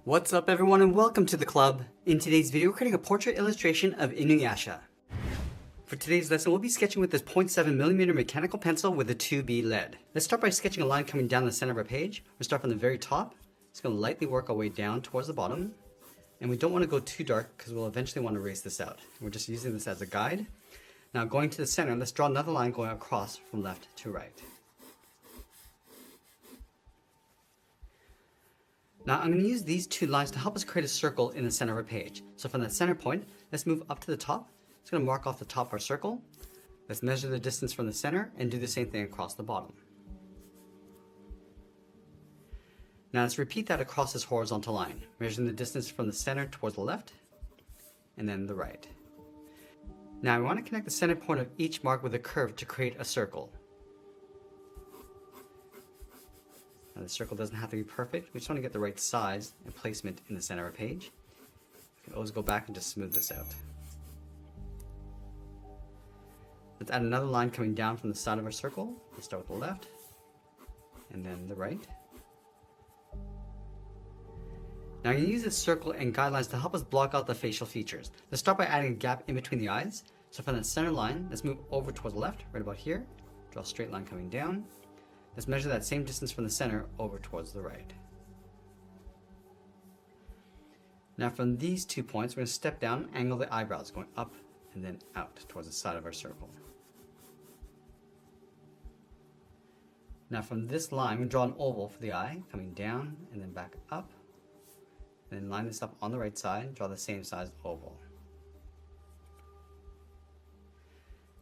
What's up everyone and welcome to the club. In today's video we're creating a portrait illustration of Inuyasha. For today's lesson we'll be sketching with this 0.7mm mechanical pencil with a 2B lead. Let's start by sketching a line coming down the center of our page. We'll start from the very top. Just going to lightly work our way down towards the bottom. And we don't want to go too dark because we'll eventually want to erase this out. We're just using this as a guide. Now going to the center, let's draw another line going across from left to right. Now I'm going to use these two lines to help us create a circle in the center of our page. So from that center point, let's move up to the top. It's going to mark off the top of our circle. Let's measure the distance from the center and do the same thing across the bottom. Now let's repeat that across this horizontal line, measuring the distance from the center towards the left and then the right. Now we want to connect the center point of each mark with a curve to create a circle. Now the circle doesn't have to be perfect, we just want to get the right size and placement in the center of our page. You can always go back and just smooth this out. Let's add another line coming down from the side of our circle. Let's start with the left and then the right. Now I'm going to use this circle and guidelines to help us block out the facial features. Let's start by adding a gap in between the eyes. So from that center line, let's move over towards the left, right about here. Draw a straight line coming down. Let's measure that same distance from the center over towards the right. Now from these 2 points, we're going to step down, angle the eyebrows, going up and then out towards the side of our circle. Now from this line, we draw an oval for the eye, coming down and then back up. And then line this up on the right side, draw the same size oval.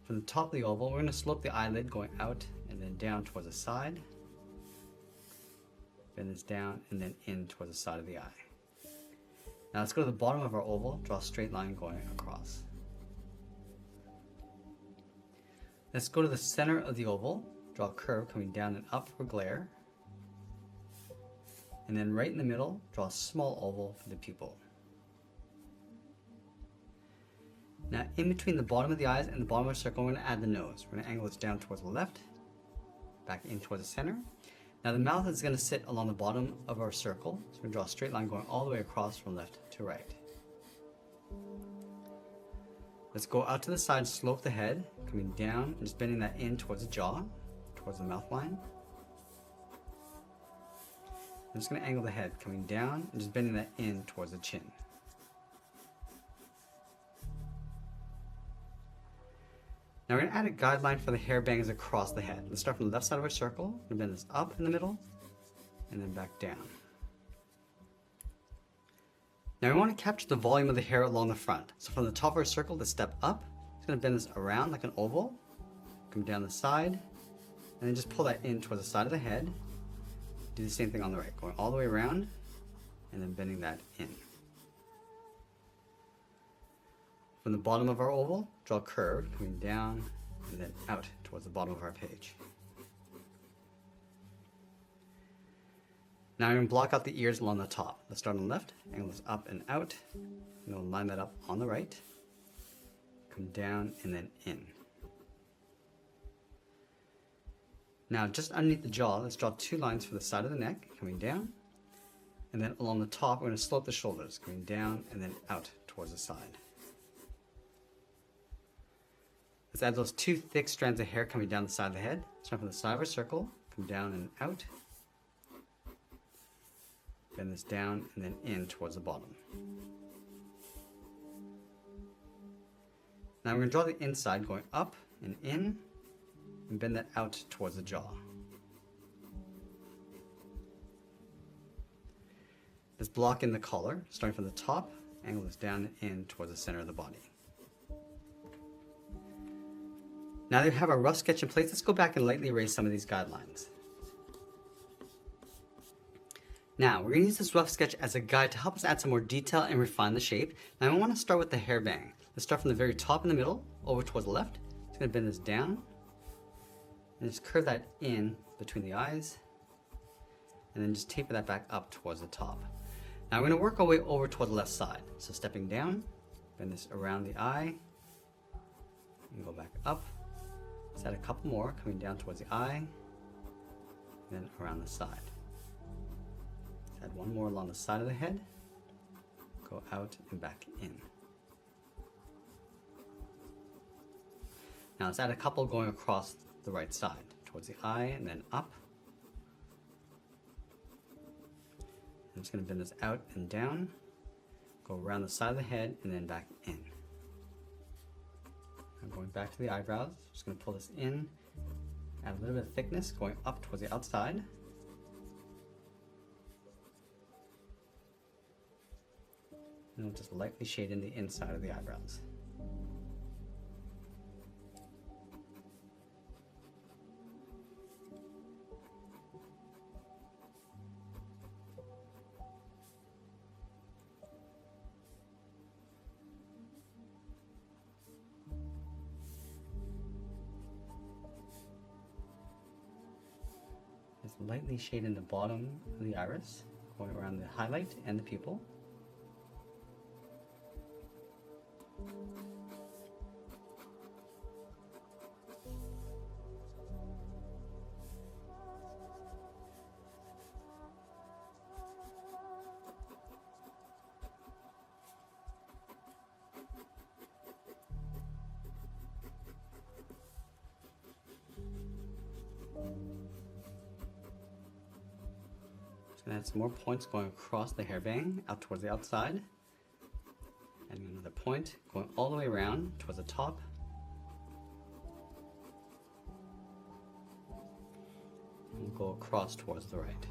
From the top of the oval, we're going to slope the eyelid going out and then down towards the side. Bend this down and then in towards the side of the eye. Now let's go to the bottom of our oval, draw a straight line going across. Let's go to the center of the oval, draw a curve coming down and up for glare. And then right in the middle, draw a small oval for the pupil. Now in between the bottom of the eyes and the bottom of our circle, we're going to add the nose. We're going to angle this down towards the left, back in towards the center. Now the mouth is going to sit along the bottom of our circle. So we're going to draw a straight line going all the way across from left to right. Let's go out to the side, slope the head, coming down and just bending that in towards the jaw, towards the mouth line. I'm just going to angle the head, coming down and just bending that in towards the chin. Now we're going to add a guideline for the hair bangs across the head. Let's start from the left side of our circle. We're going to bend this up in the middle and then back down. Now we want to capture the volume of the hair along the front. So from the top of our circle, let's step up. It's going to bend this around like an oval, come down the side, and then just pull that in towards the side of the head. Do the same thing on the right, going all the way around and then bending that in. From the bottom of our oval, draw a curve coming down and then out towards the bottom of our page. Now I'm going to block out the ears along the top. Let's start on the left, angle this up and out, and we'll line that up on the right, come down and then in. Now just underneath the jaw, let's draw 2 lines for the side of the neck, coming down. And then along the top, we're going to slope the shoulders, coming down and then out towards the side. Let's add those 2 thick strands of hair coming down the side of the head. Start from the side of our circle, come down and out. Bend this down and then in towards the bottom. Now we're going to draw the inside going up and in. And bend that out towards the jaw. Let's block in the collar, starting from the top, angle this down and in towards the center of the body. Now that we have our rough sketch in place, let's go back and lightly erase some of these guidelines. Now, we're going to use this rough sketch as a guide to help us add some more detail and refine the shape. Now I want to start with the hair bang. Let's start from the very top in the middle, over towards the left. It's going to bend this down. And just curve that in between the eyes and then just taper that back up towards the top. Now we're going to work our way over toward the left side. So stepping down, bend this around the eye and go back up. Let's add a couple more coming down towards the eye and then around the side. Let's add one more along the side of the head. Go out and back in. Now let's add a couple going across the right side, towards the eye and then up. I'm just going to bend this out and down, go around the side of the head and then back in. I'm going back to the eyebrows, just going to pull this in, add a little bit of thickness going up towards the outside. And we'll just lightly shade in the inside of the eyebrows. Just lightly shade in the bottom of the iris, going around the highlight and the pupil. Just gonna add some more points going across the hairbang out towards the outside. Adding another point going all the way around towards the top. And we'll go across towards the right.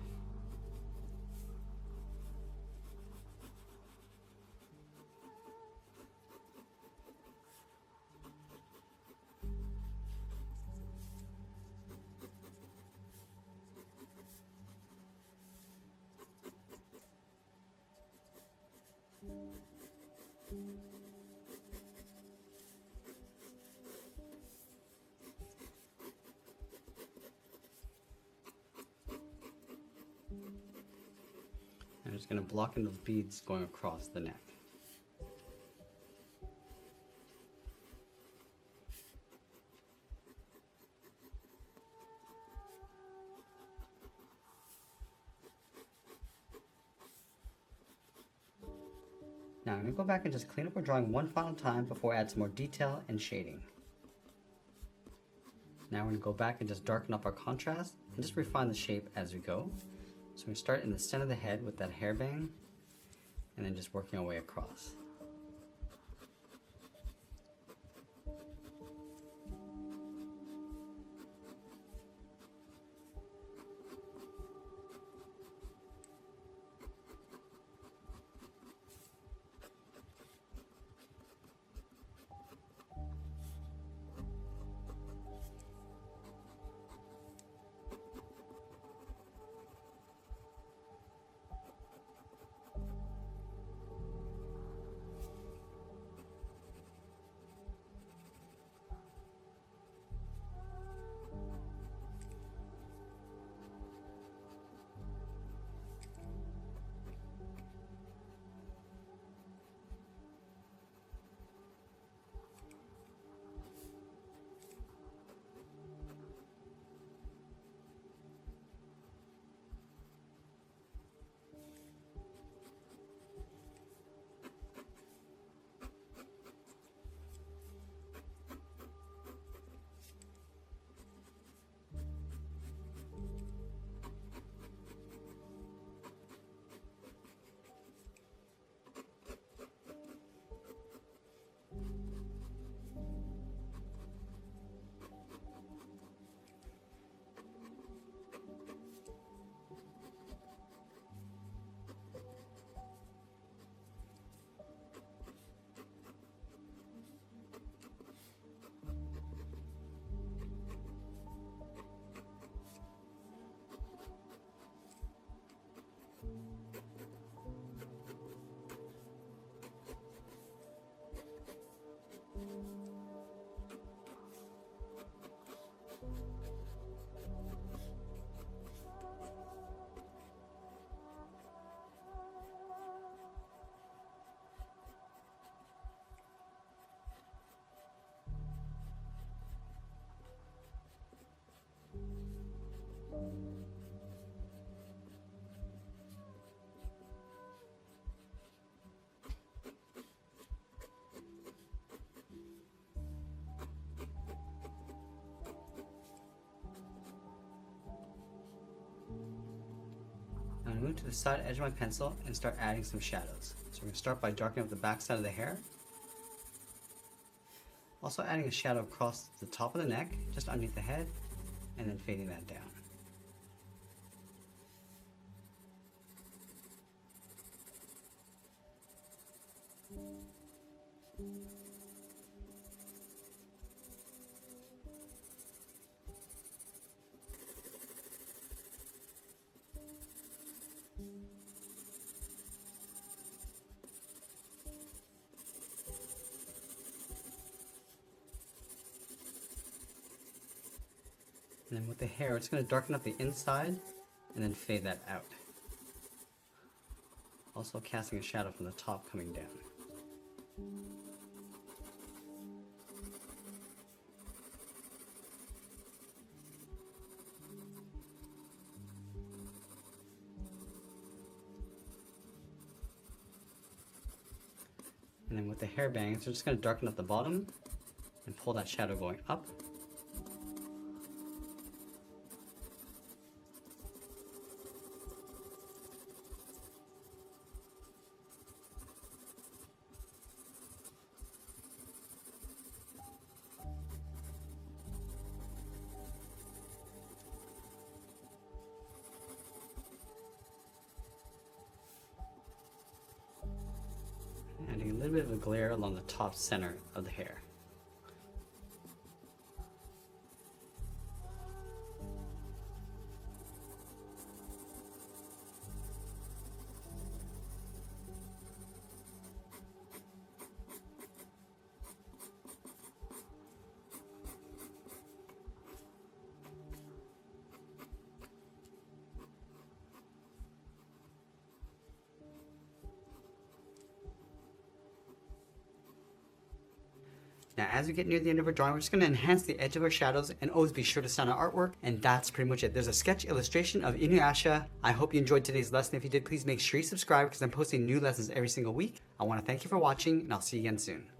I'm just going to block in those beads going across the neck. Now I'm going to go back and just clean up our drawing one final time before I add some more detail and shading. Now we're going to go back and just darken up our contrast and just refine the shape as we go. So we start in the center of the head with that hairbang and then just working our way across. I'm going to move to the side edge of my pencil and start adding some shadows. So we're going to start by darkening up the back side of the hair. Also adding a shadow across the top of the neck, just underneath the head, and then fading that down. And then with the hair, it's going to darken up the inside and then fade that out. Also casting a shadow from the top coming down. And then with the hair bangs, we're just going to darken up the bottom and pull that shadow going up. Adding a little bit of a glare along the top center of the hair. Now, as we get near the end of our drawing, we're just going to enhance the edge of our shadows and always be sure to sign our artwork. And that's pretty much it. There's a sketch illustration of Inuyasha. I hope you enjoyed today's lesson. If you did, please make sure you subscribe because I'm posting new lessons every single week. I want to thank you for watching and I'll see you again soon.